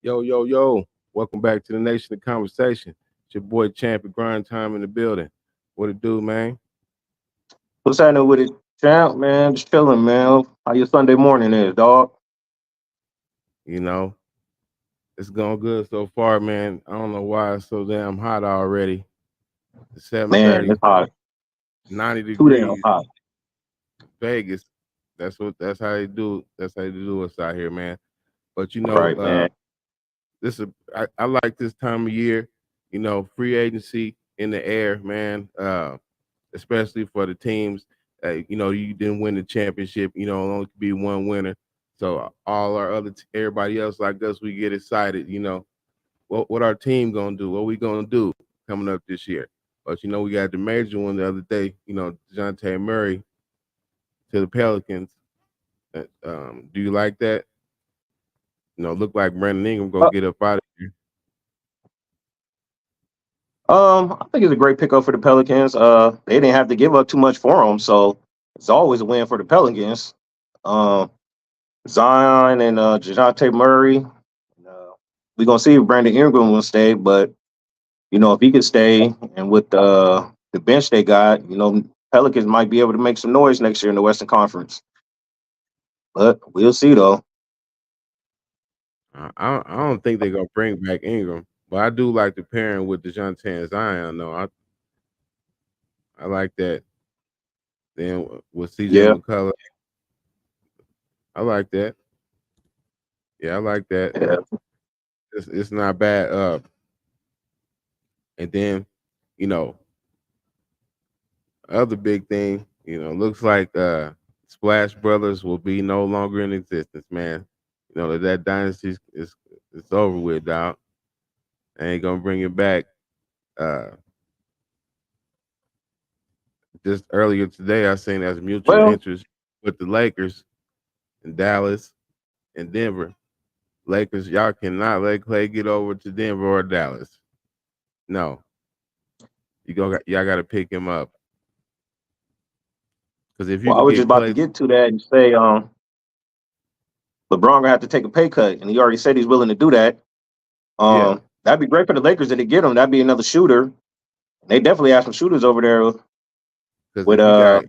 Yo, yo, yo. Welcome back to the Nation of Conversation. It's your boy Champ and Grind Time in the building. What it do, man? What's happening with it, champ? Man, just chilling, man. How your Sunday morning is, dog? You know, it's going good so far, man. I don't know why it's so damn hot already. It's Man, 7:30, it's hot. 90 Too damn degrees, hot. Vegas. That's how they do. That's how they do us out here, man. But Right, man. I like this time of year. Free agency in the air, man. Especially for the teams. You didn't win the championship. Only could be one winner. So all our everybody else like us, we get excited. What our team gonna do? What we gonna do coming up this year? But we got the major one the other day. Dejounte Murray to the Pelicans. Do you like that? Look like Brandon Ingram gonna Uh, get up out of here. I think it's a great pickup for the Pelicans. They didn't have to give up too much for them, so it's always a win for the Pelicans. Um, Zion and Dejounte Murray. We're gonna see if Brandon Ingram will stay, but if he could stay, and with the bench they got, Pelicans might be able to make some noise next year in the Western Conference. But we'll see, though. I don't think they're gonna bring back Ingram, but I do like the pairing with Dejounte and Zion. Though I like that. Then with CJ Yeah. McCullough, I like that. Yeah, I like that. Yeah. It's not bad. And then you know, other big thing, looks like Splash Brothers will be no longer in existence, man. That dynasty is over with, dog. I ain't gonna bring it back. Uh, just earlier today, I seen there's mutual Well, interest with the Lakers in Dallas and Denver. Lakers, y'all cannot let Clay get over to Denver or Dallas. No, y'all got to pick him up because if you well, I can was just get about to Clay, get to that and say, LeBron gonna have to take a pay cut, and he already said he's willing to do that. yeah, That'd be great for the Lakers if they get him. That'd be another shooter. They definitely have some shooters over there because with if you got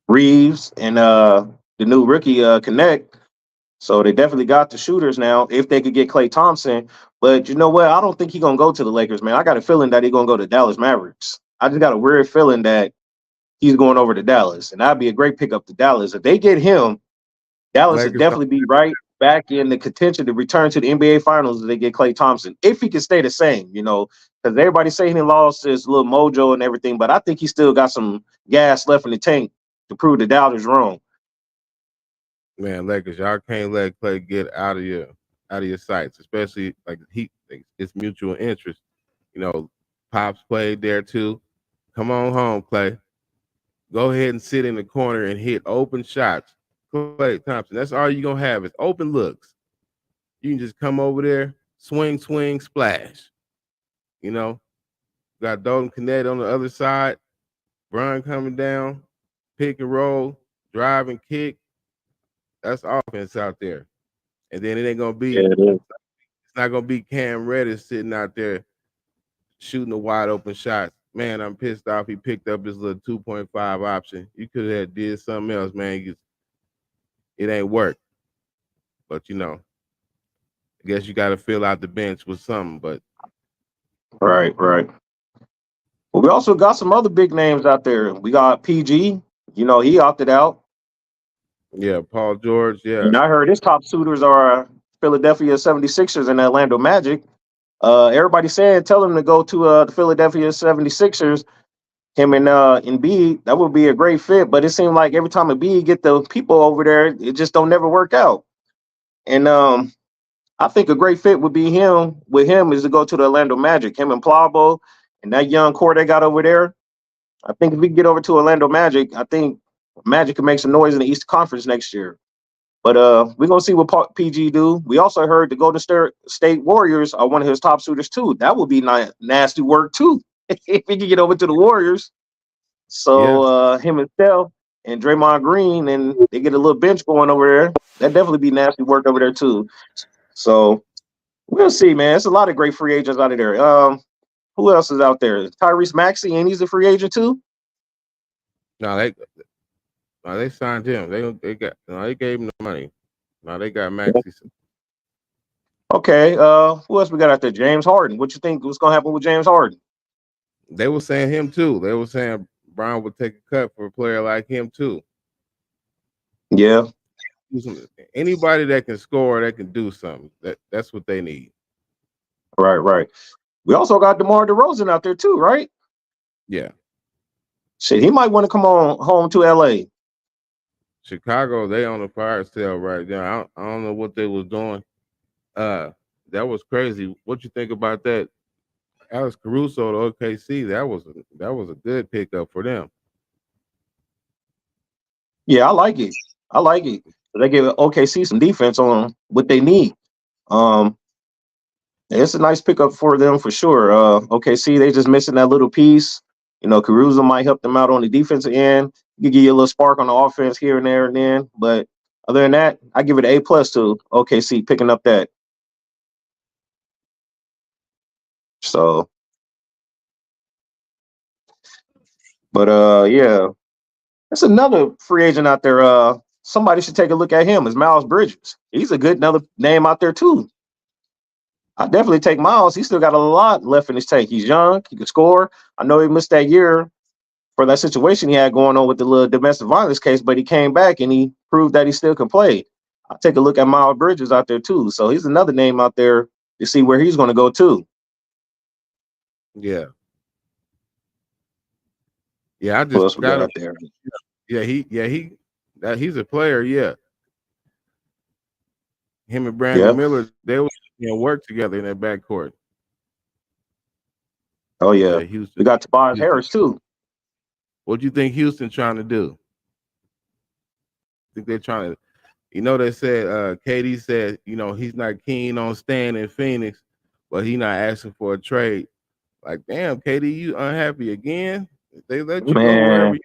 Reeves and the new rookie Connect. So they definitely got the shooters now. If they could get Klay Thompson, but you know what? I don't think he's gonna go to the Lakers, man. I got a feeling that he's gonna go to Dallas Mavericks. I just got a weird feeling that he's going over to Dallas, and that'd be a great pickup to Dallas. If they get him, Dallas would Lakers, definitely be right back in the contention to return to the NBA Finals if they get Klay Thompson. If he can stay the same, because everybody's saying he lost his little mojo and everything, but I think he still got some gas left in the tank to prove the doubters wrong. man, Lakers, y'all can't let Clay get out of your sights, especially like it's mutual interest. Pops played there too. Come on home, Clay. Go ahead and sit in the corner and hit open shots. Clay Thompson, that's all you're gonna have is open looks. You can just come over there, swing, swing, splash. You know, got Dalton Connect on the other side, Brian coming down, pick and roll, drive and kick. That's offense out there. And then it ain't gonna be Yeah, it is. it's not gonna be Cam Reddish sitting out there shooting the wide open shots. Man, I'm pissed off. He picked up his little 2.5 option. You could have did something else, man. It ain't work. But I guess you got to fill out the bench with something. But Right, right. Well, we also got some other big names out there. We got PG. He opted out. yeah, Paul George, yeah, And I heard his top suitors are Philadelphia 76ers and Orlando Magic. Everybody saying tell him to go to the Philadelphia 76ers. Him and Embiid, that would be a great fit. But it seemed like every time Embiid get the people over there, it just don't never work out. And I think a great fit would be him. With him is to go to the Orlando Magic. Him and Plavo and that young core they got over there. I think if we get over to Orlando Magic, I think Magic can make some noise in the East Conference next year. But we're gonna see what PG do. We also heard the Golden State Warriors are one of his top suitors too. That would be nasty work too if he could get over to the Warriors. So yeah. him and Steph and Draymond Green, and they get a little bench going over there, that definitely be nasty work over there too. So we'll see, man. It's a lot of great free agents out of there. Who else is out there? Tyrese Maxey, and he's a free agent too. No, they signed him. They gave him the money. Now they got Maxey. Okay. Who else we got out there? James Harden. What you think? What's gonna happen with James Harden? They were saying him too. They were saying Brown would take a cut for a player like him too. Yeah. Anybody that can score, that can do something. That's what they need. Right. We also got DeMar DeRozan out there too, right? Yeah. Shit, he might want to come on home to LA. Chicago, they on the fire sale right now. I don't know what they was doing. That was crazy. What you think about that? Alex Caruso to OKC, that was a good pickup for them. Yeah, I like it. They give OKC some defense on what they need. It's a nice pickup for them for sure. OKC, they just missing that little piece. You know, Caruso might help them out on the defensive end. You give you a little spark on the offense here and there and then. But other than that, I give it an A+ to OKC picking up that. So, but yeah, that's another free agent out there. Somebody should take a look at him. Is Miles Bridges? He's a good another name out there too. I definitely take Miles. He's still got a lot left in his tank. He's young. He can score. I know he missed that year for that situation he had going on with the little domestic violence case, but he came back and he proved that he still can play. I'll take a look at Miles Bridges out there too. So he's another name out there to see where he's going to go too. Yeah. Yeah, I Who else just we got got out there? he's a player, yeah. Him and Brandon Miller, they were work together in that backcourt. Oh yeah. Houston. We got Tobias Harris too. What do you think Houston trying to do? I think they're trying to, they said KD said, he's not keen on staying in Phoenix, but he's not asking for a trade. Like, damn, KD, you unhappy again? They let you go wherever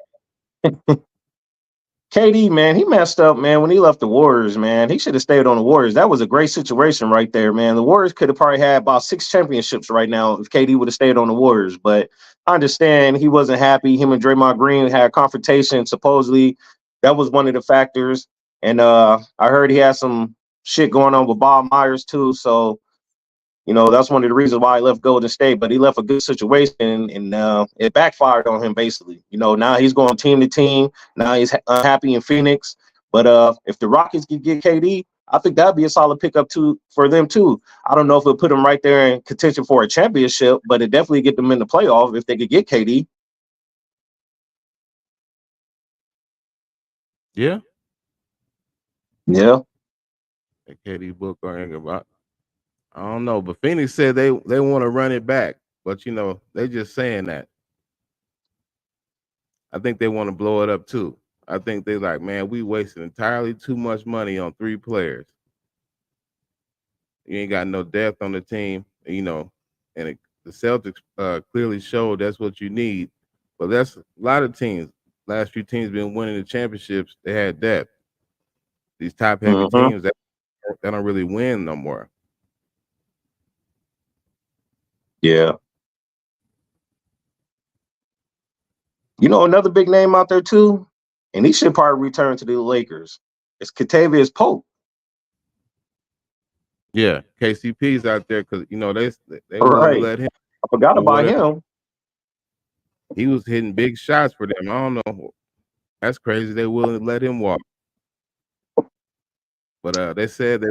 KD, man, he messed up, man, when he left the Warriors, man. He should have stayed on the Warriors. That was a great situation right there, man. The Warriors could have probably had about 6 championships right now if KD would have stayed on the Warriors. But I understand he wasn't happy. Him and Draymond Green had a confrontation. Supposedly, that was one of the factors. And I heard he had some shit going on with Bob Myers, too. So, that's one of the reasons why he left Golden State. But he left a good situation, and it backfired on him, basically. Now he's going team to team. Now he's unhappy in Phoenix. But if the Rockets could get KD, I think that'd be a solid pickup too for them too. I don't know if it'll put them right there in contention for a championship, but it definitely get them in the playoff if they could get KD. Yeah. Yeah. The KD book or anything about. I don't know, but Phoenix said they want to run it back, but they just saying that. I think they want to blow it up too. I think they like, man, we wasted entirely too much money on 3 players. You ain't got no depth on the team, and the Celtics clearly showed that's what you need. But that's a lot of teams. Last few teams been winning the championships. They had depth. These top heavy teams that don't really win no more. Yeah. Another big name out there too, and he should probably return to the Lakers. It's Kentavious Pope. Yeah, KCP's out there because they right. Let him. I forgot about him. He was hitting big shots for them. I don't know. That's crazy. They willing to let him walk. But they said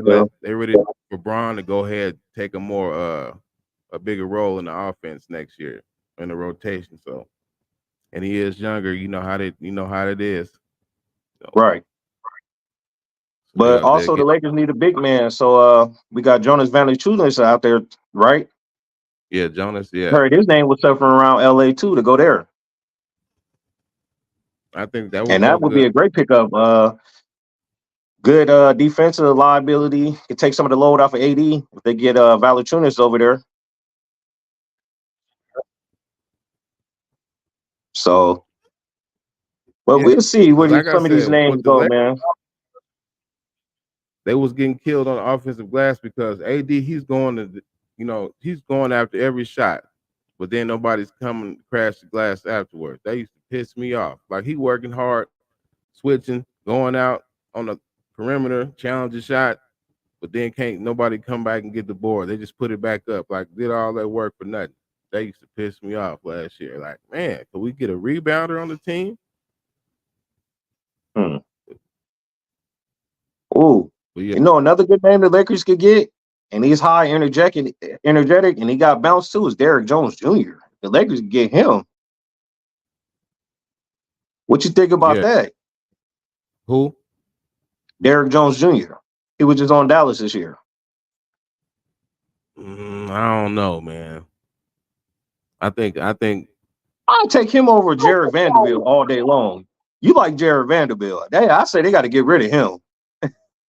they ready for Bron to go ahead take a bigger role in the offense next year in the rotation. So, and he is younger. You know how it is. So, right. But also the Lakers need a big man. So we got Jonas Valanciunas out there, right? Yeah, Jonas. Yeah. Heard his name was suffering around LA too to go there. I think that would be a great pickup. Good defensive liability. Could take some of the load off of AD if they get Valanciunas over there. So But Yeah, we'll see where like I some of these said, names with the go, Lakers, man. they was getting killed on the offensive glass because AD he's going to, he's going after every shot, but then nobody's coming to crash the glass afterwards. That used to piss me off. Like he working hard, switching, going out on the perimeter, challenge a shot, but then can't nobody come back and get the board. They just put it back up. Like did all that work for nothing. That used to piss me off last year. Like, man, could we get a rebounder on the team? Hmm. Ooh, But yeah, another good name the Lakers could get, and he's high, energetic, and he got bounced too. Is Derrick Jones Jr. The Lakers could get him. What you think about yeah. that, Who? Derrick Jones Jr.? He was just on Dallas this year. I don't know, man. I think I'll take him over Jared Vanderbilt all day long. You like Jared Vanderbilt? I say they got to get rid of him.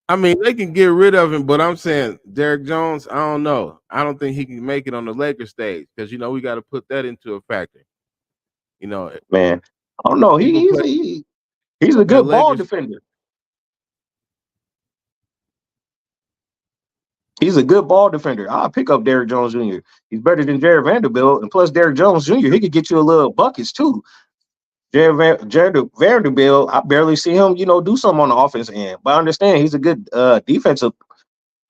I mean, they can get rid of him, but I'm saying Derrick Jones, I don't know. I don't think he can make it on the Lakers stage because we got to put that into a factor. Man, I don't know. People play He's a that good ball Lakers. defender. He's a good ball defender. I'll pick up Derrick Jones Jr. He's better than Jared Vanderbilt, and plus Derrick Jones Jr. He could get you a little buckets too. Jared Vanderbilt, I barely see him, do something on the offense end. But I understand he's a good defensive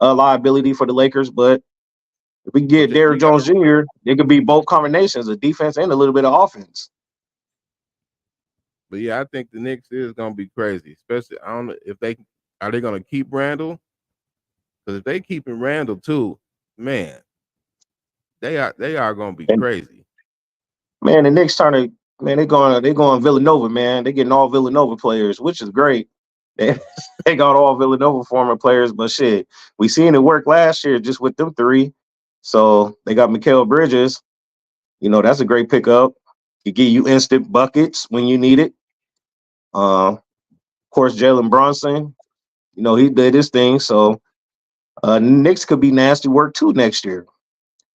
liability for the Lakers. But if we get But you Derrick got, Jones Jr., it could be both combinations of defense and a little bit of offense. but yeah, I think the Knicks is gonna be crazy. Especially, I don't know if they gonna keep Randall. Because if they keeping Randall too, man, they are gonna be And crazy. man, the Knicks trying to they're going Villanova, man. They're getting all Villanova players, which is great. They, they got all Villanova former players, but shit, we seen it work last year just with them three. So they got Mikal Bridges. That's a great pickup. He give you instant buckets when you need it. Of course, Jalen Brunson, he did his thing. So Knicks could be nasty work too next year.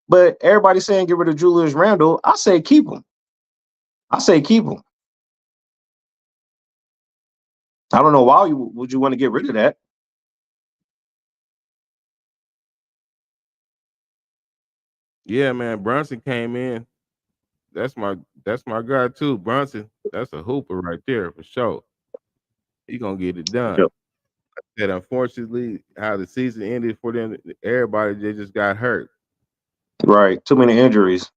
But everybody's saying get rid of Julius Randle. I say keep him. I say keep him. I don't know why would you want to get rid of that. Yeah, man, Brunson came in. That's my guy too. Brunson, that's a hooper right there for sure. He gonna get it done. Yep. That unfortunately, how the season ended for them, everybody they just got hurt. Right. Too many injuries.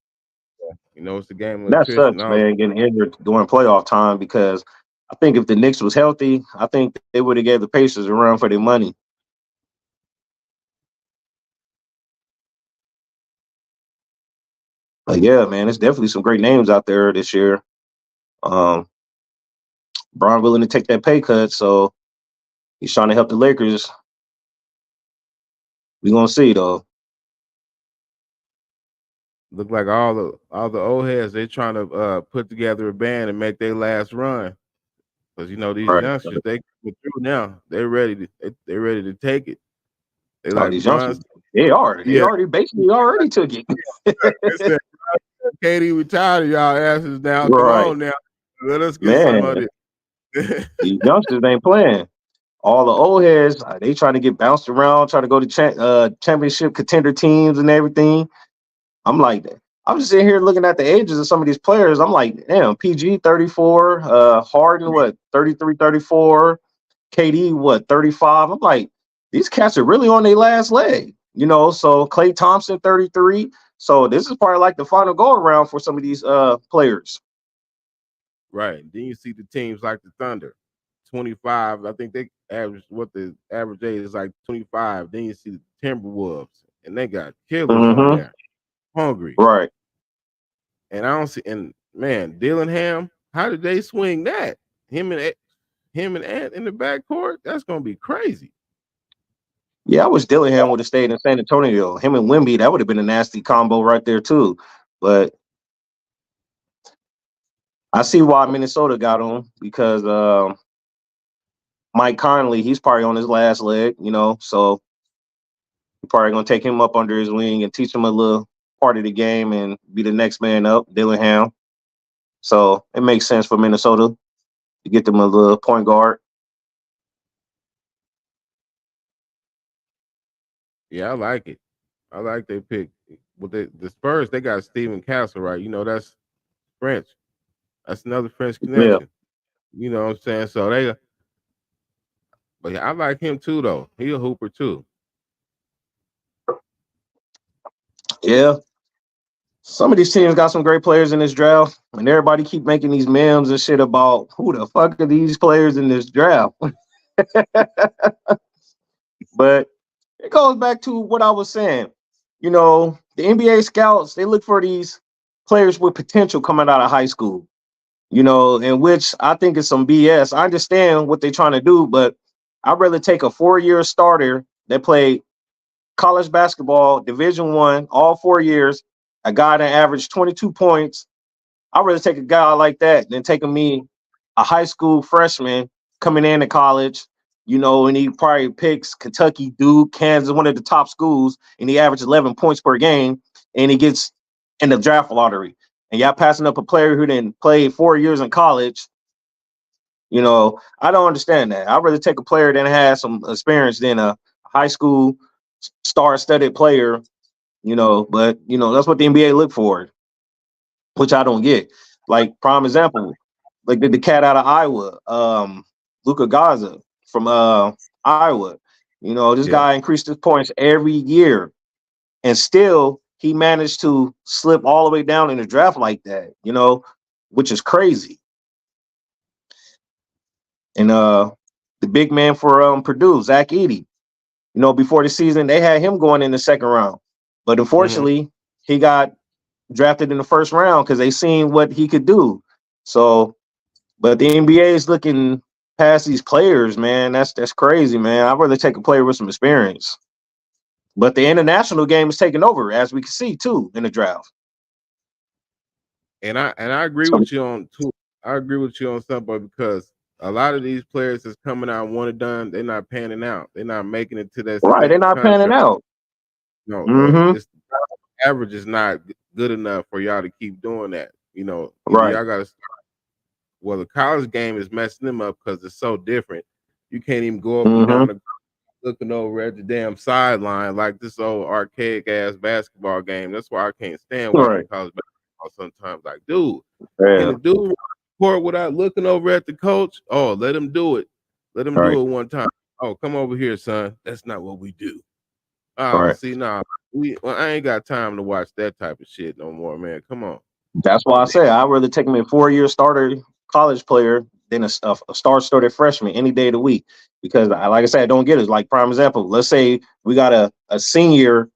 It's the game of That attrition. sucks, man, getting injured during playoff time because I think if the Knicks was healthy, I think they would have gave the Pacers a run for their money. But yeah, man, there's definitely some great names out there this year. Um, Bron willing to take that pay cut, so he's trying to help the Lakers. We're gonna see though. Look like all the old heads they trying to put together a band and make their last run. Because these Right. youngsters they coming through now. They're ready they ready to take it. They All like these youngsters, Bronze. they are. They Yeah. already took it. They said, Katie, we tired of y'all asses now. Come Right. on now. Let us get Man, some of it. these youngsters ain't playing. All the old heads, they trying to get bounced around, trying to go to championship contender teams and everything. I'm like, I'm just sitting here looking at the ages of some of these players. I'm like, damn, PG 34, Harden, what, 33, 34, KD, what, 35. I'm like, these cats are really on their last leg, so Klay Thompson, 33. So this is probably like the final go around for some of these players. Right. Then you see the teams like the Thunder, 25. I think they average what the average age is like 25. Then you see the Timberwolves, and they got killers on there, hungry. Right. And I don't see. And man, Dillingham, how did they swing that? Him and Ant in the backcourt. That's gonna be crazy. Yeah, I wish Dillingham would have stayed in San Antonio. Him and Wemby, that would have been a nasty combo right there too. But I see why Minnesota got him because Mike Conley, he's probably on his last leg, so you're probably gonna take him up under his wing and teach him a little part of the game and be the next man up, Dillingham. So it makes sense for Minnesota. to get them a little point guard. Yeah, I like it. I like they pick. Well, the Spurs, they got Steven Castle, right? You know, that's French. That's another French Yeah, connection. You know what I'm saying? So but yeah, I like him too, though. He a hooper too. yeah. Some of these teams got some great players in this draft, and everybody keep making these memes and shit about who the fuck are these players in this draft. But it goes back to what I was saying. You know, the NBA scouts, they look for these players with potential coming out of high school, you know, in which I think is some BS. I understand what they're trying to do, but I'd rather take a 4-year starter that played college basketball, Division I, all 4 years, a guy that averaged 22 points. I'd rather take a guy like that than taking me a high school freshman coming into college, you know, and he probably picks Kentucky, Duke, Kansas, one of the top schools, and he averages 11 points per game, and he gets in the draft lottery. And y'all passing up a player who didn't play 4 years in college. You know, I don't understand that. I'd rather take a player that has some experience than a high school star-studded player, you know, but, you know, that's what the NBA look for, which I don't get. Like, prime example, like the cat out of Iowa, Luka Gaza from Iowa. You know, this Yeah. guy increased his points every year, and still he managed to slip all the way down in the draft like that, you know, which is crazy. And the big man for Purdue, Zach Edey, you know, before the season, they had him going in the second round. But Mm-hmm. unfortunately, he got drafted in the first round because they seen what he could do. So, but the NBA is looking past these players, man. That's crazy, man. I'd rather take a player with some experience. But the international game is taking over, as we can see too in the draft. And I agree So, with you on too. I agree with you on something because a lot of these players that's coming out one and done, they're not panning out. They're not making it to that right, they're second not panning contract. out. No, Mm-hmm. it's average is not good enough for y'all to keep doing that. You know, either Right. y'all got to start. Well, the college game is messing them up because it's so different. You can't even go up and Mm-hmm. down the looking over at the damn sideline like this old archaic ass basketball game. That's why I can't stand watching Right. college basketball sometimes. Like, dude, can Yeah. the dude run the court without looking over at the coach? Oh, let him do it. Let him Right. do it one time. Oh, come over here, son. That's not what we do. Oh, Right. see, nah, I ain't got time to watch that type of shit no more, man. Come on. That's why I say I'd rather take him a 4-year starter college player than a star-studded freshman any day of the week. Because, like I said, I don't get it. Like, prime example, let's say we got a senior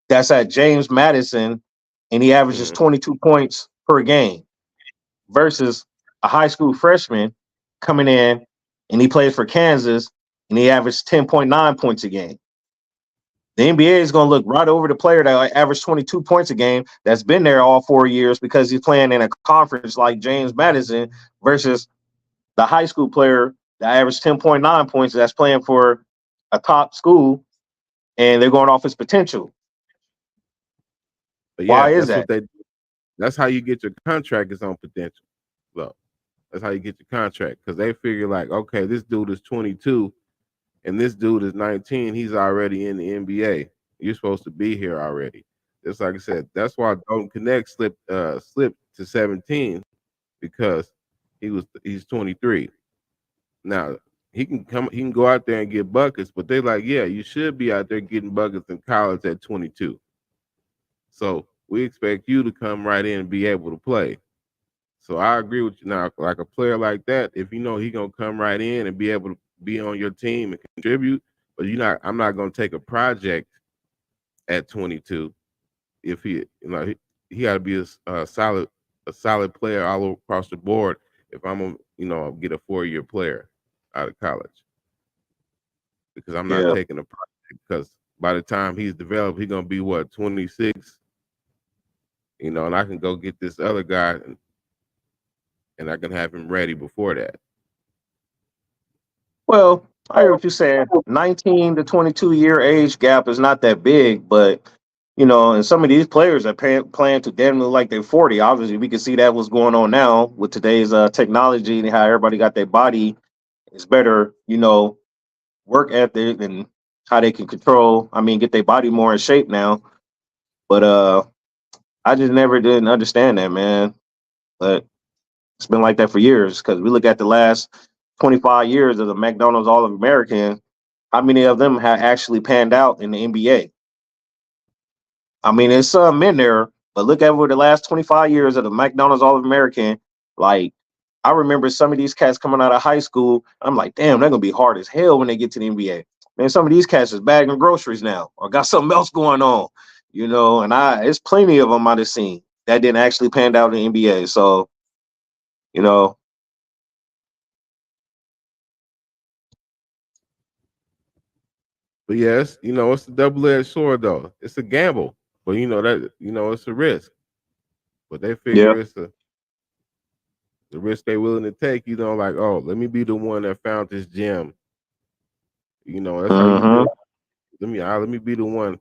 that's at James Madison and he averages Mhm. 22 points per game versus a high school freshman coming in and he plays for Kansas and he averages 10.9 points a game. The NBA is going to look right over the player that averaged 22 points a game that's been there all 4 years because he's playing in a conference like James Madison versus the high school player that averaged 10.9 points that's playing for a top school, and they're going off his potential. But Why yeah, is that's that? what they. That's how you get your contract is on potential. So that's how you get your contract because they figure like, okay, this dude is 22 and this dude is 19. He's already in the NBA. You're supposed to be here already. Just like I said, that's why Dalton Connect slipped to 17 because he's 23. Now he can go out there and get buckets, but they're like, yeah, you should be out there getting buckets in college at 22. So we expect you to come right in and be able to play. So I agree with you now. Like a player like that, if you know he gonna come right in and be able to be on your team and contribute, but I'm not gonna take a project at 22 if he got to be a solid player all across the board. If I'm gonna get a 4-year player out of college, because I'm not Yeah. taking a project because by the time he's developed, he's gonna be what 26, and I can go get this other guy and I can have him ready before that. Well, I hear what you said. 19 to 22 year age gap is not that big, but and some of these players are playing to damn near like they're 40. Obviously, we can see that what's going on now with today's technology and how everybody got their body is better, work ethic and how they can get their body more in shape now. But I just never didn't understand that, man. But it's been like that for years because we look at the last 25 years of the McDonald's All-American, how many of them have actually panned out in the NBA? I mean, there's some in there, but look at over the last 25 years of the McDonald's All-American, like, I remember some of these cats coming out of high school. I'm like, damn, they're going to be hard as hell when they get to the NBA. Man, some of these cats is bagging groceries now or got something else going on, and it's plenty of them I've seen that didn't actually pan out in the NBA. So, But yes, it's a double-edged sword though. It's a gamble, but it's a risk. But they figure yeah. it's the risk they're willing to take. Like, oh, let me be the one that found this gem. That's how you do it. Let me be the one,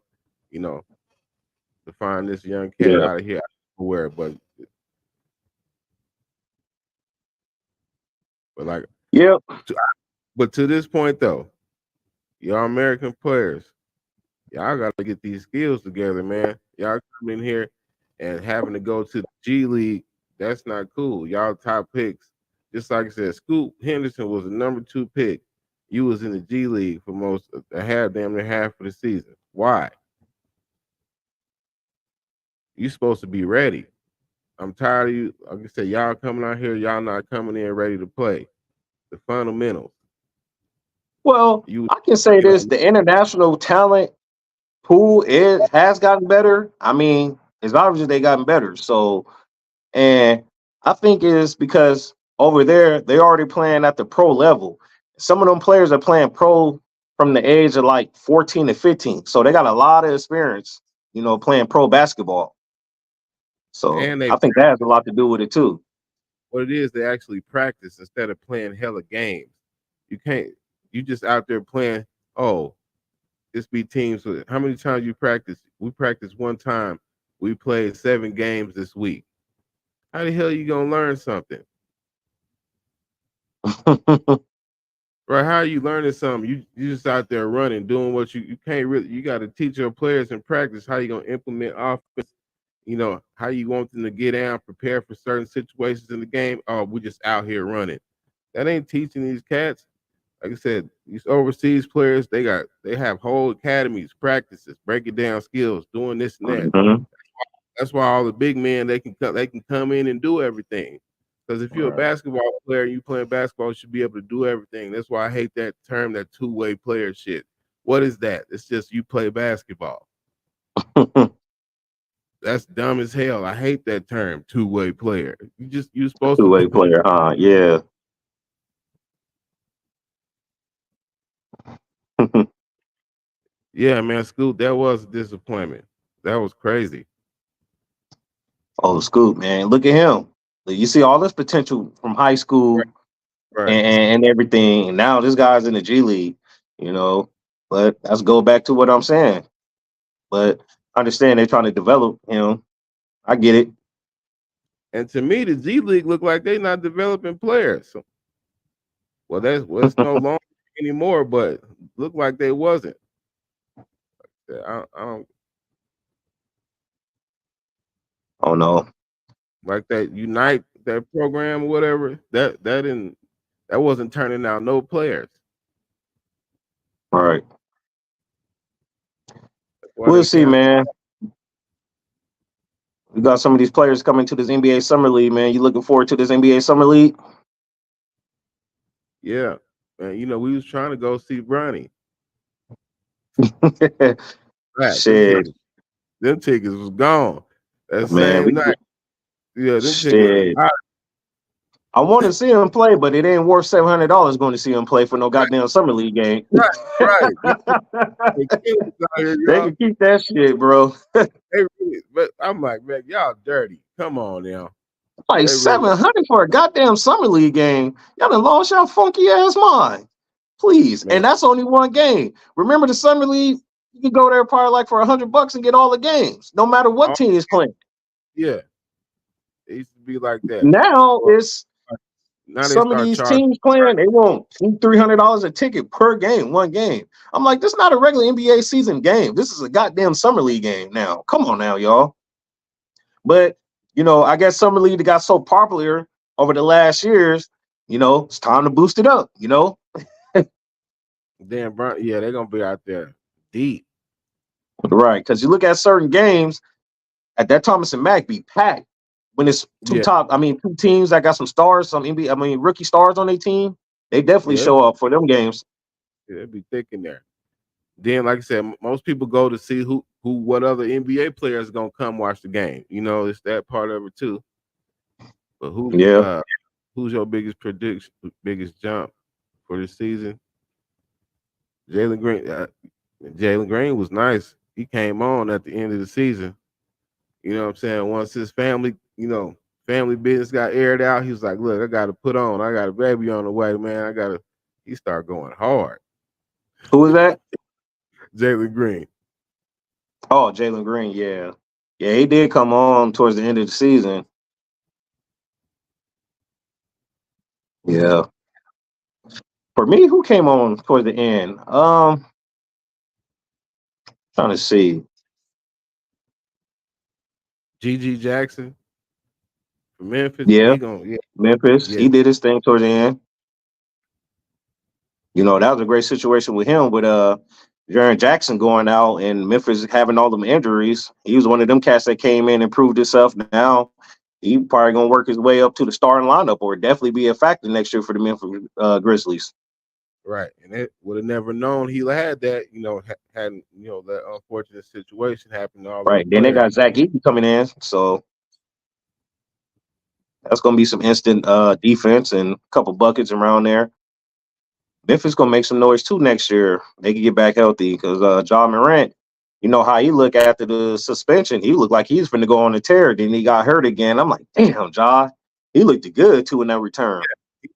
to find this young cat out of here. Where, but like, yep. But to this point though, y'all American players, y'all got to get these skills together, man. Y'all come in here and having to go to the G League, that's not cool. Y'all top picks, just like I said, Scoot Henderson was the number 2 pick. You was in the G League for damn near half of the season. Why? You supposed to be ready. I'm tired of you. Like I said, y'all coming out here, y'all not coming in ready to play. The fundamentals. Well, I can say this: the international talent pool has gotten better. I mean, it's obvious they gotten better. So, and I think it's because over there they already playing at the pro level. Some of them players are playing pro from the age of like 14 to 15. So they got a lot of experience, playing pro basketball. So I think that has a lot to do with it too. What it is, they actually practice instead of playing hella games. You just out there playing, oh, this be teams. How many times you practice? We practiced one time. We played 7 games this week. How the hell you gonna learn something? Right? How are you learning something? You just out there running, doing what you can't really. You got to teach your players in practice how you gonna implement offense. How you want them to get down, prepare for certain situations in the game. Oh, we're just out here running. That ain't teaching these cats. Like I said, these overseas players, they have whole academies, practices, breaking down skills, doing this and that. Mm-hmm. That's why all the big men they can come in and do everything. Because if you're a basketball player and you playing basketball, you should be able to do everything. That's why I hate that term, that two-way player shit. What is that? It's just you play basketball. That's dumb as hell. I hate that term, two-way player. You're supposed two-way to player, yeah. Yeah, man, Scoot, that was a disappointment. That was crazy. Oh, Scoot, man, look at him. You see all this potential from high school right. And everything. And now this guy's in the G League, But let's go back to what I'm saying. But I understand they're trying to develop him. I get it. And to me, the G League look like they're not developing players. Well, it's no longer anymore, but look like they wasn't. I don't. Oh no. Like that Unite, that program or whatever, that wasn't turning out no players. All right. We'll see, man. We got some of these players coming to this NBA Summer League, man. You looking forward to this NBA Summer League? Yeah. Man, we was trying to go see Bronny. Shit. Them tickets was gone. That same night. Yeah, them tickets. I want to see him play, but it ain't worth $700 going to see him play for no goddamn Summer League game. Right. They can keep that shit, bro. But I'm like, man, y'all dirty. Come on now. Like $700 for a goddamn Summer League game. Y'all done lost y'all funky ass mind. Please. Man. And that's only one game. Remember the Summer League? You can go there probably like for $100 and get all the games, no matter what Oh, team is playing. yeah, it used to be like that. Now it's Now they some of start these charging. teams playing, they want $300 a ticket per game, one game. I'm like, this is not a regular NBA season game. This is a goddamn summer league game now. Come on now, y'all. But I guess summer league got so popular over the last years. It's time to boost it up. Damn, Brown, yeah, they're gonna be out there deep. Right? Because you look at certain games at that Thomas and Mack be packed when it's two teams that got some stars, some NBA, rookie stars on their team. They definitely Yeah, show up for them games. it'd be thick in there. Then, like I said, most people go to see what other NBA players gonna come watch the game. It's that part of it too. But Yeah. who's your biggest prediction, biggest jump for this season? Jalen Green. Jalen Green was nice. He came on at the end of the season. You know what I'm saying? Once his family business got aired out, he was like, "Look, I got to put on. I got a baby on the way, man. He started going hard. Who was that? Jalen Green. Oh, Jalen Green. Yeah. Yeah, he did come on towards the end of the season. Yeah. For me, who came on towards the end? Trying to see. GG Jackson from Memphis. Yeah, Yeah. Memphis. He did his thing towards the end. That was a great situation with him with Jaren Jackson going out and Memphis having all them injuries. He was one of them cats that came in and proved himself. Now he probably gonna work his way up to the starting lineup or definitely be a factor next year for the Memphis Grizzlies. Right, and it would have never known he had that. Hadn't that unfortunate situation happen to all those Right. Then they players. got Zach Edey coming in, so that's gonna be some instant defense and a couple buckets around there. Memphis gonna make some noise too next year. They can get back healthy because Ja Morant, how he looked after the suspension. He looked like he was finna go on a tear. Then he got hurt again. I'm like, damn, Ja, he looked good too in that return.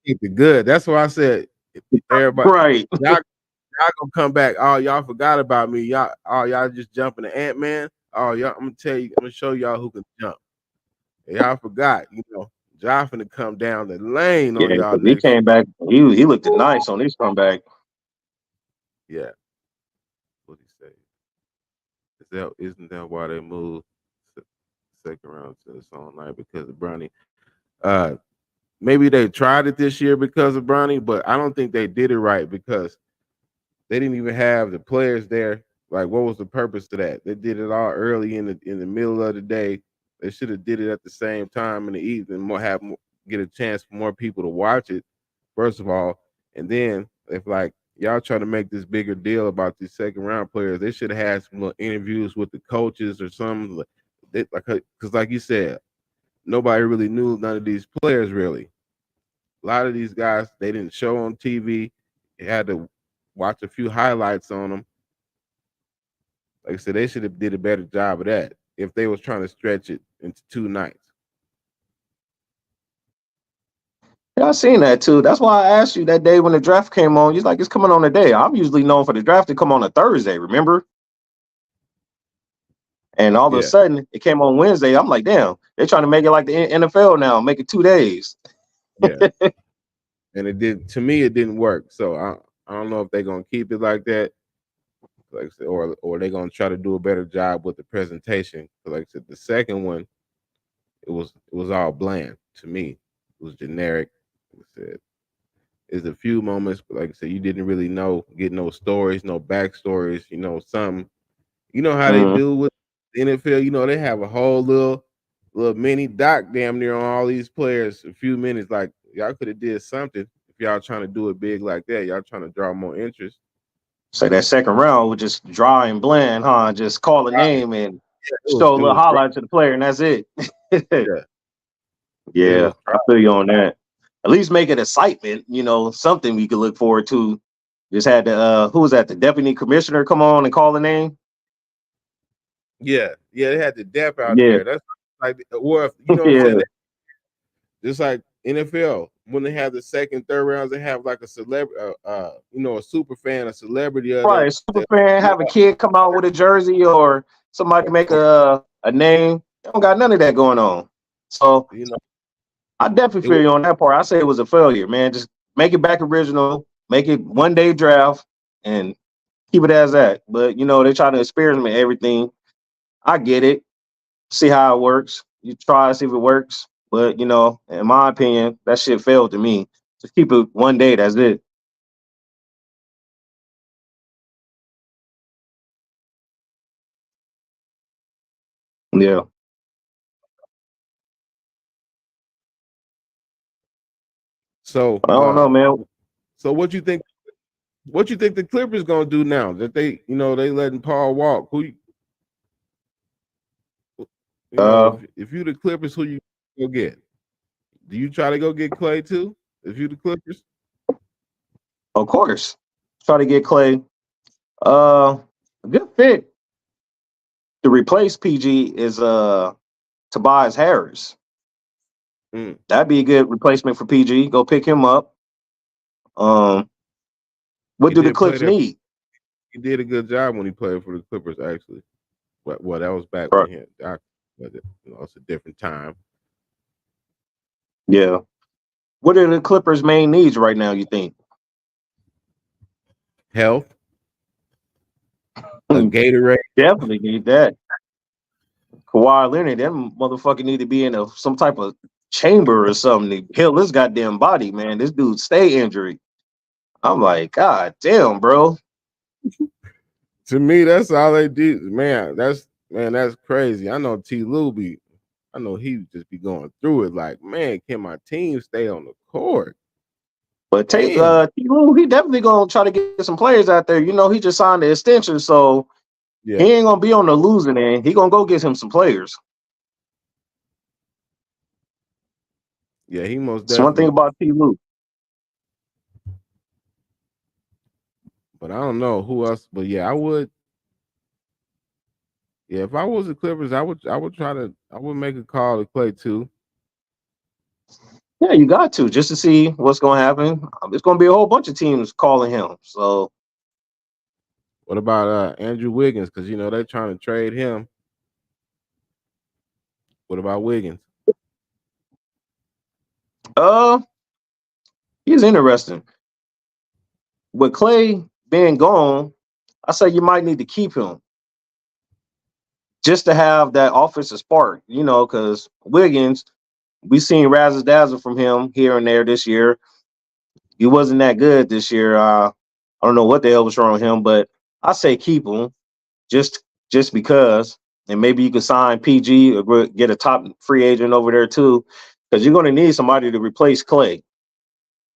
He looked good. That's why I said everybody, Right. y'all gonna come back. Oh, y'all forgot about me. Y'all just jumping the Ant-Man. Oh, y'all, I'm gonna show y'all who can jump. Y'all forgot, Ja finna come down the lane on y'all he next. came back. He looked nice on his comeback. Yeah. What he say? Isn't that why they moved second round to the song night because of Bronny? Maybe they tried it this year because of Bronny, but I don't think they did it right because they didn't even have the players there. Like, what was the purpose of that? They did it all early in the middle of the day. They should have did it at the same time in the evening, get a chance for more people to watch it, first of all. And then if like y'all try to make this bigger deal about these second round players, they should have had some little interviews with the coaches or something. Because like you said, nobody really knew none of these players really. A lot of these guys they didn't show on TV. They had to watch a few highlights on them. Like I said, they should have did a better job of that if they was trying to stretch it into 2 nights. Yeah, I seen that too. That's why I asked you that day when the draft came on. He's like, it's coming on a day. I'm usually known for the draft to come on a Thursday, remember? And all of a sudden, it came on Wednesday. I'm like, damn, they're trying to make it like the NFL now, make it 2 days. Yeah. And it did to me. It didn't work. So I don't know if they're gonna keep it like that, like I said, or they're gonna try to do a better job with the presentation. Like I said, the second one, it was all bland to me. It was generic. Like I said, there's a few moments, but like I said, you didn't really get no stories, no backstories. Some. You know how they do with the NFL. They have a whole little mini doc damn near on all these players. A few minutes, like y'all could have did something if y'all trying to do it big like that. Y'all trying to draw more interest. So that second round was just dry and bland, huh? Just call a name and show a little was highlight to the player, and that's it. Yeah, I feel you on that. At least make it excitement, something we could look forward to. Just had the who was that? The deputy commissioner come on and call the name. Yeah, they had the depth out Yeah. there. That's like, or if, what I'm saying, just like NFL, when they have the second, third rounds, they have like a celebrity, a super fan, a celebrity of Right, them. super fan, have a kid come out with a jersey or somebody make a name. They don't got none of that going on. So You know, I definitely it feel was, you on that part. I say it was a failure, man. Just make it back original, make it 1 day draft, and keep it as that. But they try to experiment everything. I get it. See how it works. You try, see if it works. But in my opinion, that shit failed to me. Just keep it 1 day. That's it. Yeah. so I don't know, man. so what you think? What you think the Clippers gonna do now that they letting Paul walk? Uh, If you the Clippers, who you go get? Do you try to go get Clay too? If you the Clippers, of course. Try to get Clay. A good fit to replace PG is Tobias Harris. mm, That'd be a good replacement for PG. Go pick him up. Um, what he do the did play Clips there. need? He did a good job when he played for the Clippers. Actually, well, that was back Right. when it's a different time. Yeah. What are the Clippers' main needs right now, you think? Health, a Gatorade. Definitely need that. Kawhi Leonard, that motherfucker need to be in some type of chamber or something to kill this goddamn body, man. This dude stay injured. I'm like, God damn, bro. To me, that's all they did. That's crazy. I know T. Lou I know he just be going through it. Like, man, can my team stay on the court? But Damn. T-Lue, he definitely gonna try to get some players out there. He just signed the extension, so Yeah, he ain't gonna be on the losing end. He gonna go get him some players. yeah, he most That's one thing definitely. about T-Lue. But I don't know who else. But yeah, I would. Yeah, if I was the Clippers, I would make a call to Clay too. Yeah, you got to just to see what's gonna happen. It's gonna be a whole bunch of teams calling him. So What about Andrew Wiggins? Because they're trying to trade him. What about Wiggins? uh he's interesting. With Clay being gone, I say you might need to keep him just to have that offensive spark, because Wiggins, we seen razzle dazzle from him here and there this year. He wasn't that good this year. I don't know what the hell was wrong with him, but I say keep him just just because, and maybe you can sign PG or get a top free agent over there too, because you're going to need somebody to replace Clay.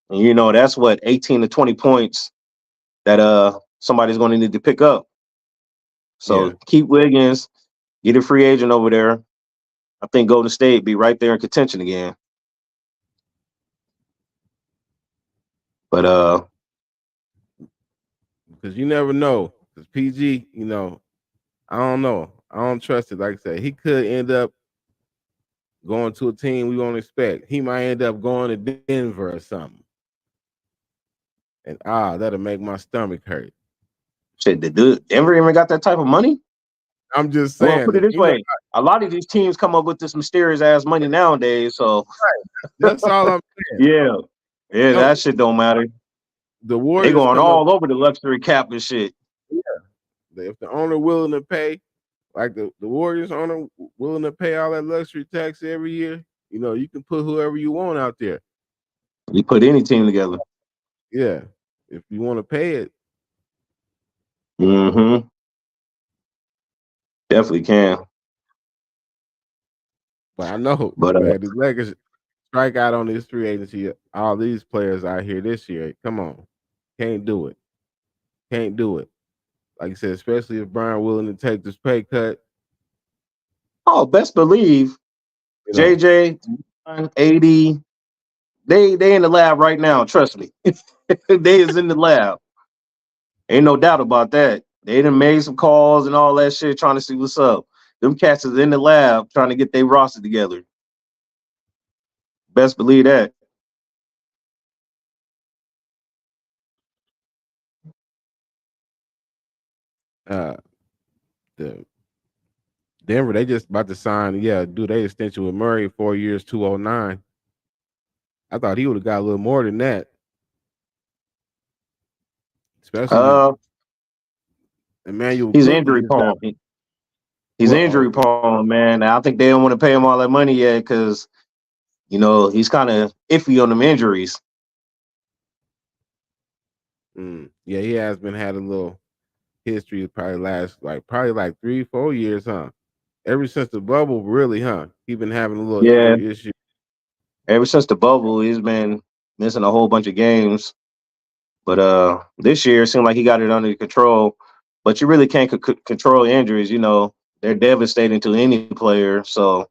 And that's what 18 to 20 points that somebody's going to need to pick up. Yeah, So keep Wiggins, get a free agent over there. I think Golden State be right there in contention again. But because you never know. Because PG, I don't know. I don't trust it. Like I said, he could end up going to a team we won't expect. He might end up going to Denver or something. And that'll make my stomach hurt. shit, Denver even got that type of money? I'm just Well, saying put it that, this way: a lot of these teams come up with this mysterious ass money nowadays. So that's all I'm yeah, saying. that shit don't matter. The They Warriors going come up, all over the luxury cap and shit. if the owner willing to pay, like the Warriors owner willing to pay all that luxury tax every year, you can put whoever you want out there. You put any team together. Yeah. If you want to pay it. Mm-hmm. Definitely can. But I know, But man, the Lakers strike out on this free agency. All these players out here this year. Come on. Can't do it. Can't do it. Like you said, especially if Brian willing to take this pay cut. best believe JJ, 80, they in the lab right now. Trust me, they is in the lab. Ain't no doubt about that. They done made some calls and all that shit, trying to see what's up. Them cats is in the lab trying to get their roster together. Best believe that. Uh, the Denver, they just about to sign, do they extension with Murray, 4 years, 209. I thought he would have got a little more than that, especially Uh, Emmanuel he's Quickly injury just got prone. He's well. injury Okay, prone, man. I think they don't want to pay him all that money yet because he's kind of iffy on them injuries. Yeah, he has been had a little history. Probably like 3-4 years, huh? Ever since the bubble, really, huh? He been having a little Yeah, injury issue. ever since the bubble, he's been missing a whole bunch of games. But this year it seemed like he got it under control. But you really can't control injuries. They're devastating to any player. So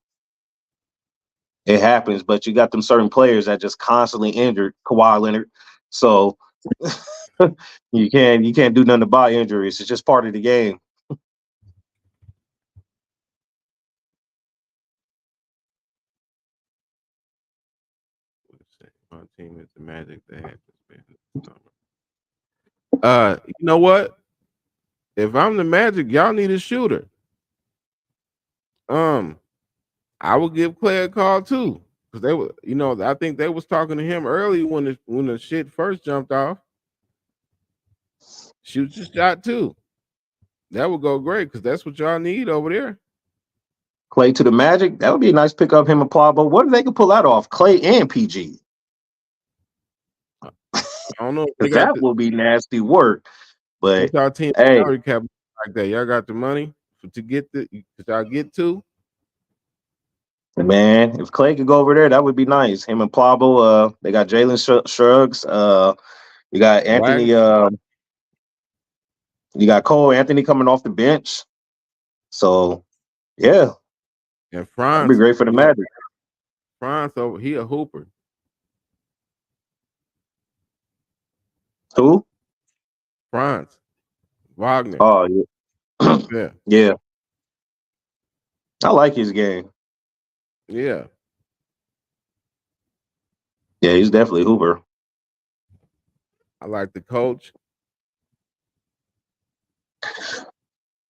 it happens. But you got them certain players that just constantly injured. Kawhi Leonard. So you can't do nothing about injuries. It's just part of the game. My team is the Magic. They have to spend this summer. You know what? If I'm the Magic, y'all need a shooter. I would give Clay a call too, because they were, I think they was talking to him early when the shit first jumped off. Shoot your shot too. That would go great because that's what y'all need over there. Clay to the Magic. That would be a nice pickup. Him and Pablo. What if they could pull that off? Clay and PG. I don't know if they Because got that will be nasty work. But what's our team hey, salary cap like that. Y'all got the money to get y'all get to. man, if Clay could go over there, that would be nice. Him and Pablo. They got Jalen Shrugs. You got Anthony. Wagner You got Cole Anthony coming off the bench. So yeah, and that'd be France. great for the Magic. France over he a hooper. Who? France Wagner. Oh yeah, Yeah, yeah. I like his game. yeah. Yeah, he's definitely Hooper. I like the coach.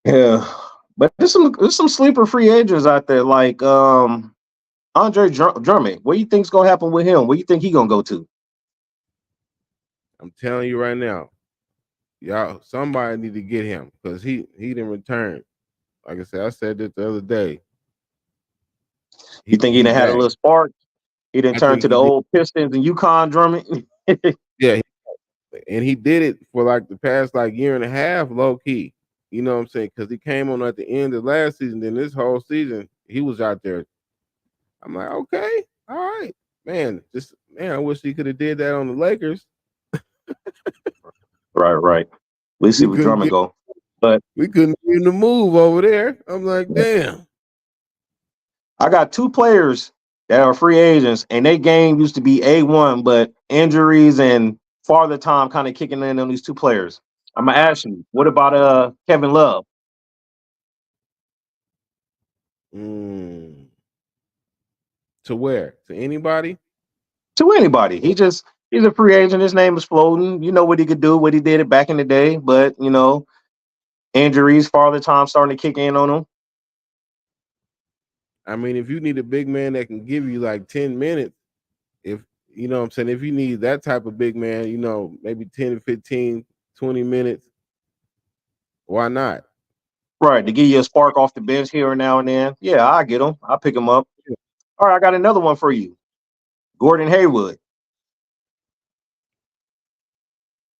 Yeah, but there's some sleeper free agents out there like Andre Drummond. What do you think's gonna happen with him? Where you think he gonna go to? I'm telling you right now, y'all. Somebody need to get him because he didn't return. Like I said this the other day. You think he He done had a back. little spark? He didn't I turn think to he the did. old Pistons and UConn Drummond. Yeah, and he did it for like the past like year and a half, low key. You know what I'm saying? Because he came on at the end of last season. Then this whole season, he was out there. I'm like, okay, all right, man. I wish he could have did that on the Lakers. Right. We see We where couldn't Drummond get, go. But we couldn't get him to move over there. I'm like, damn. I got two players that are free agents, and their game used to be A1, but injuries and farther time kind of kicking in on these two players. I'm gonna ask you, what about Kevin Love? Mm. To where? To anybody? To anybody. He's a free agent. His name is floating. You know what he could do, what he did it back in the day, but injuries, farther time starting to kick in on him. I mean, if you need a big man that can give you like 10 minutes, if you know what I'm saying, if you need that type of big man, maybe 10 to 15, 20 minutes, why not? Right, to give you a spark off the bench here and now and then. Yeah, I get him. I'll pick him up. All right, I got another one for you. Gordon Hayward.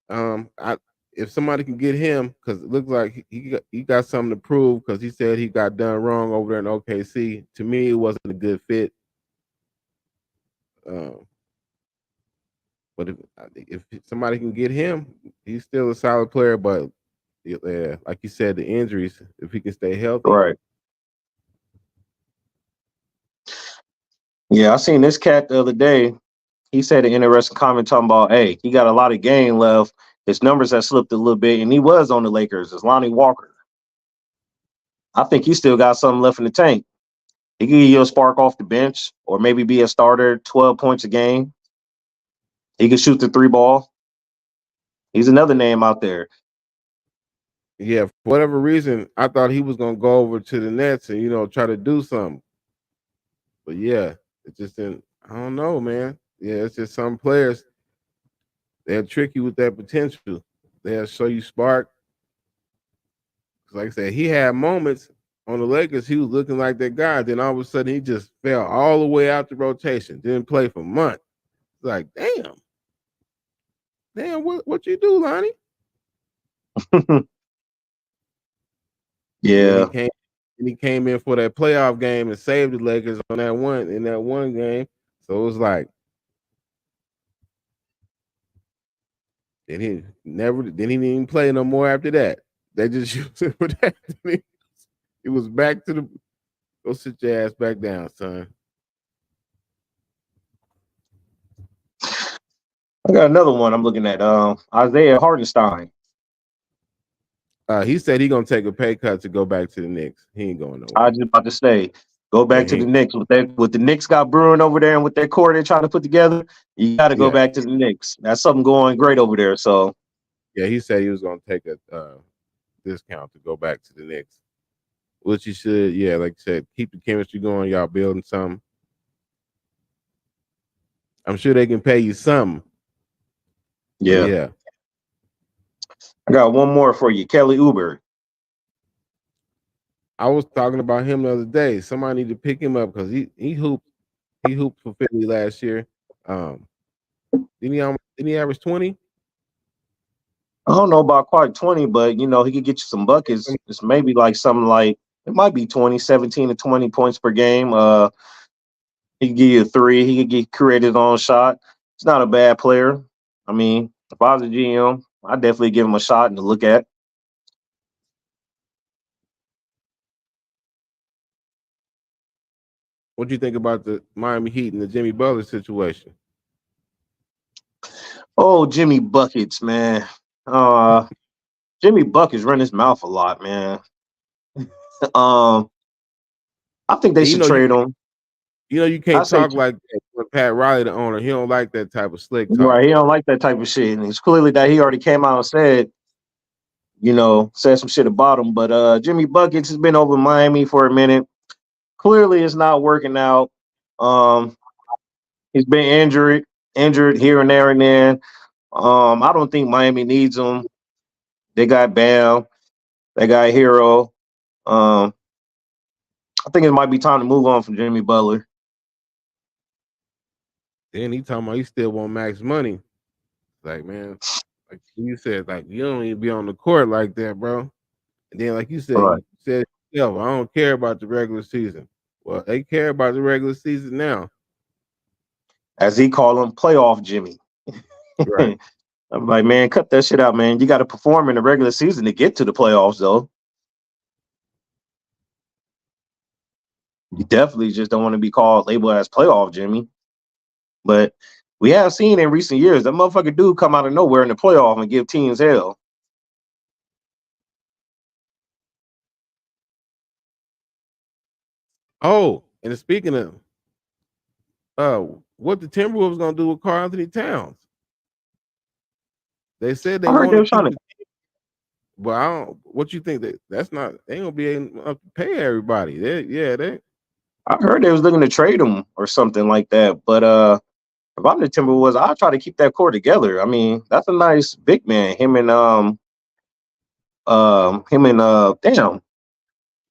I if somebody can get him, because it looks like he got something to prove, because he said he got done wrong over there in OKC. To me, it wasn't a good fit. Um, but if somebody can get him, he's still a solid player. But yeah, like you said, the injuries, if he can stay healthy. Right. Yeah, I seen this cat the other day. He said an interesting comment talking about, hey, he got a lot of game left. His numbers have slipped a little bit, and he was on the Lakers. It's Lonnie Walker. I think he still got something left in the tank. He can give you a spark off the bench, or maybe be a starter, 12 points a game. He can shoot the three ball. He's another name out there. Yeah, for whatever reason, I thought he was gonna go over to the Nets and try to do something. But yeah, it just didn't. I don't know, man. Yeah, it's just some players they'll trick you with that potential. They'll show you spark. Like I said, he had moments on the Lakers. He was looking like that guy. Then all of a sudden, he just fell all the way out the rotation. Didn't play for months. It's like, damn, what you do, Lonnie? And then Yeah. he came in for that playoff game and saved the Lakers on that one game. So it was like, then he didn't even play no more after that. They just used it for that. It was back to the go sit your ass back down, son. I got another one I'm looking at. Isaiah Hartenstein. He said he gonna take a pay cut to go back to the Knicks. He ain't going I nowhere. was just about to say, go Yeah, back to the Knicks with that. What the Knicks got brewing over there and with their core they're trying to put together, you got to go yeah, back to the Knicks. That's something going great over there. So yeah. He said he was gonna take a discount to go back to the Knicks, which he should. Yeah, like I said, keep the chemistry going. Y'all building something. I'm sure they can pay you something. But yeah, yeah, I got one more for you, Kelly Oubre. I was talking about him the other day. Somebody need to pick him up because he hooped for Philly last year. Um, didn't he average 20? I don't know about quite 20, but he could get you some buckets. It's maybe like something like it might be 20, 17 to 20 points per game. He could give you a three. He could get created his own shot. He's not a bad player. I mean, if I was a GM, I'd definitely give him a shot and to look at. What do you think about the Miami Heat and the Jimmy Butler situation? Oh, Jimmy Buckets, man. Uh, Jimmy Buckets run his mouth a lot, man. Um, I think they And should trade him. you I can't say, talk like that with Pat Riley, the owner. He don't like that type of slick talk. right, he don't like that type of shit, and it's clearly that he already came out and said some shit about him. But Jimmy Buckets has been over Miami for a minute. Clearly, it's not working out. Um, he's been injured here and there and then. I don't think Miami needs him. They got Bam, they got Hero. Um, I think it might be time to move on from Jimmy Butler. Then he talking about he still want max money. Like, man, like you said, like you don't even be on the court like that, bro. And then, like Right. you said yourself, I don't care about the regular season. Well, they care about the regular season now. As he call him, playoff Jimmy. Right. I'm like, man, cut that shit out, man. You got to perform in the regular season to get to the playoffs, though. You definitely just don't want to be labeled as playoff Jimmy. But we have seen in recent years that motherfucker dude come out of nowhere in the playoff and give teams hell. Oh, and speaking of what the Timberwolves gonna do with Karl Anthony Towns? They said they I heard want they to were trying keep to. the but I don't what you think that's not they ain't gonna be able to pay everybody. They I heard they was looking to trade him or something like that. But if I'm the Timberwolves, I'll try to keep that core together. I mean, that's a nice big man. Damn,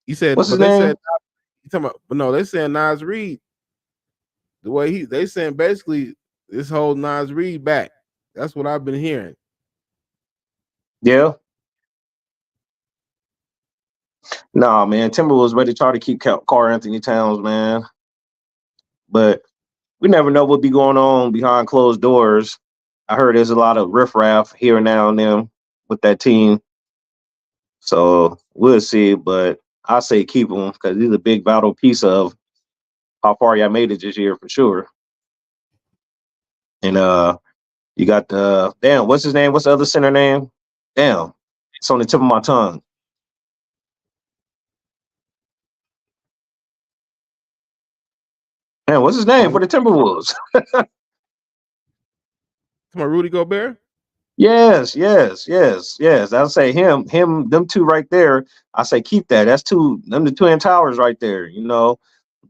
you said what's his but they name? said you talking about but no, they saying Nas Reed, the way they saying basically this whole Nas Reed back. That's what I've been hearing. Yeah. Nah, man. Timberwolves ready to try to keep Karl Anthony Towns, man. But we never know what be going on behind closed doors. I heard there's a lot of riffraff here and now and then with that team. So we'll see. But I say keep him because he's a big vital piece of how far y'all made it this year for sure. And you got the damn, what's his name? What's the other center name? Damn, it's on the tip of my tongue. Man, what's his name for the Timberwolves? To my Rudy Gobert? Yes, yes, yes, yes. I'll say them two right there. I say keep that. That's the twin towers right there.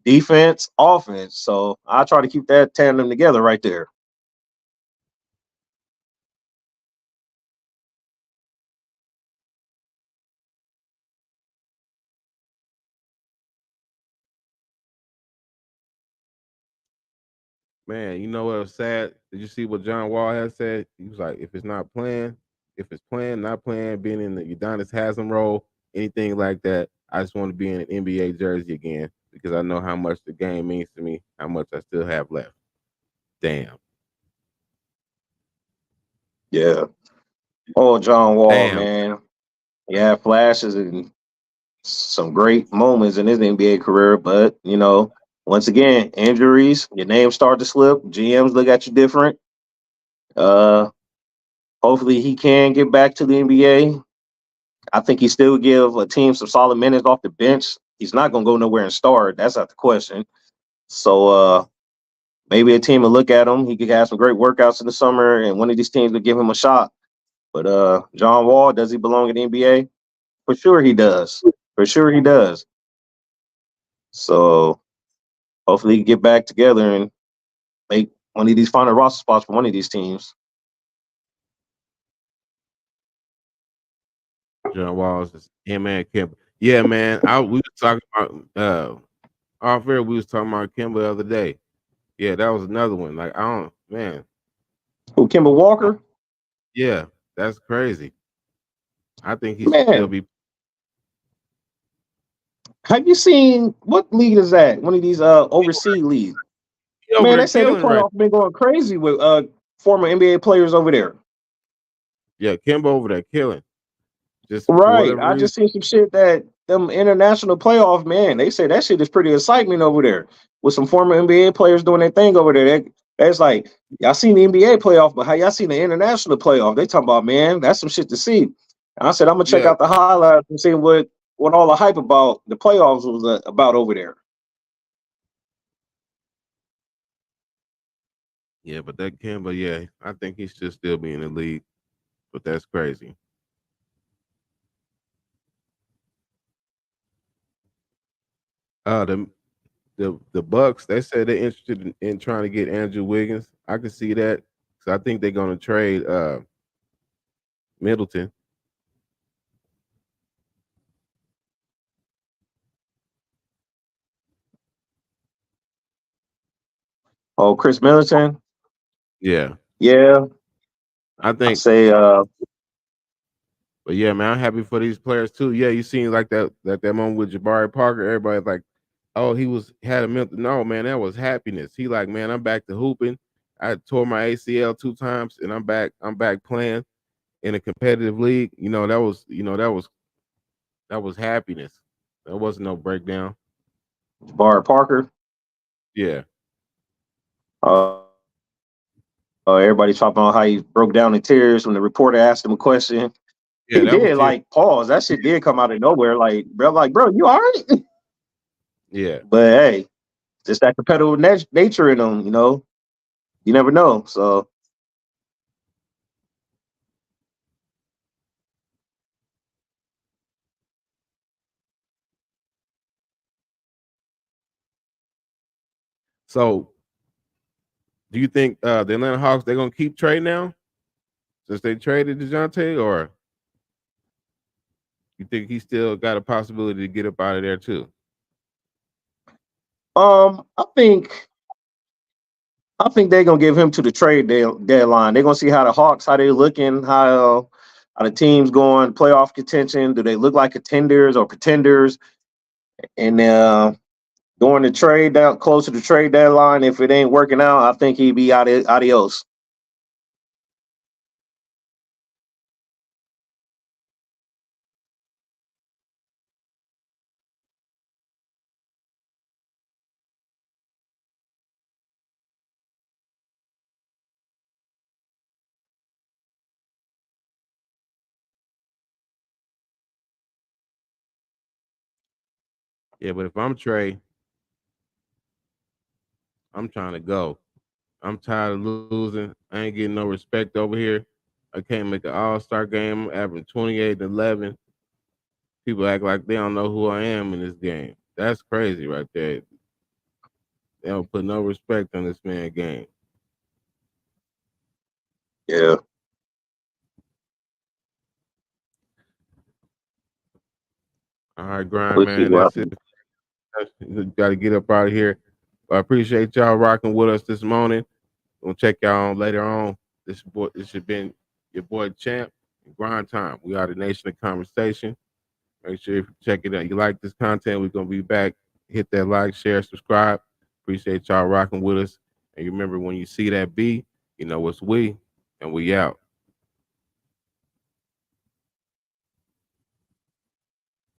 Defense, offense. So I try to keep that tandem together right there. Man, you know what was sad? Did you see what John Wall had said? He was like, if it's playing, not playing, being in the Udonis Haslam role, anything like that, I just want to be in an NBA jersey again because I know how much the game means to me, how much I still have left. Damn. Yeah. Oh, John Wall, Damn. man. Yeah, flashes and some great moments in his NBA career, but once again, injuries, your name start to slip, GMs look at you different. Uh Hopefully he can get back to the NBA. I think he still give a team some solid minutes off the bench. He's not gonna go nowhere and start. That's not the question. So maybe a team will look at him. He could have some great workouts in the summer, and one of these teams will give him a shot. But John Wall, does he belong in the NBA? For sure he does. For sure he does. So hopefully he can get back together and make one of these final roster spots for one of these teams. John Walls is him and Kimba. Yeah, man. We was talking about off air, we was talking about Kimba the other day. Yeah, that was another one. Like I don't man. Who, Kimber I, Walker? yeah, that's crazy. I think he should still Man, be have you seen what league is that? One of these overseas leagues. he over Man, there they say the killing right. playoffs been going crazy with former NBA players over there. Yeah, Kimba over there killing. Just for Right. whatever I reason. just seen some shit that them international playoff, man, they say that shit is pretty exciting over there with some former NBA players doing their thing over there. That's like, y'all seen the NBA playoff, but how y'all seen the international playoff? They talking about, man, that's some shit to see. And I said, I'm gonna check Yeah, out the highlights and see what all the hype about the playoffs was about over there. yeah, but that Kimba, yeah, I think he should still be in the league. But that's crazy. The the Bucks, they said they're interested in trying to get Andrew Wiggins. I can see that. So I think they're gonna trade Middleton. Oh, Chris Middleton, Yeah. yeah, I I think say, but yeah, man, I'm happy for these players too. Yeah, you seen like that moment with Jabari Parker, everybody like, oh, he had a mental. No, man, that was happiness. He like, man, I'm back to hooping. I tore my ACL 2 times and I'm back. I'm back playing in a competitive league. That was happiness. That wasn't no breakdown. Jabari Parker. Yeah. Uh, Everybody talking about how he broke down in tears when the reporter asked him a question. Yeah, He that was did tears. like pause. That shit did come out of nowhere. Like, bro, you all right? Yeah. But hey, just that competitive nature in them, you never know. So So do you think the Atlanta Hawks they're gonna keep Trey now? Since they traded DeJounte, or you think he still got a possibility to get up out of there too? I think they're gonna give him to the deadline. They're gonna see how the Hawks, how they looking, how the team's going, playoff contention. Do they look like contenders or pretenders? And during the trade down close to the trade deadline, if it ain't working out, I think he'd be adios. Yeah, but if I'm Trey, I'm trying to go. I'm tired of losing. I ain't getting no respect over here. I can't make an all-star game. I'm averaging 28 and 11. People act like they don't know who I am in this game. That's crazy right there. They don't put no respect on this man game. Yeah. All right, grind, Let's see man. what That's happens. it. Got to get up out of here. I appreciate y'all rocking with us this morning. We'll check y'all on later on. This has been your boy Champ. Grind time. We are the nation of conversation. Make sure if you check it out, you like this content, we're gonna be back. Hit that like, share, subscribe. Appreciate y'all rocking with us. And you remember when you see that B, you know it's we, and we out.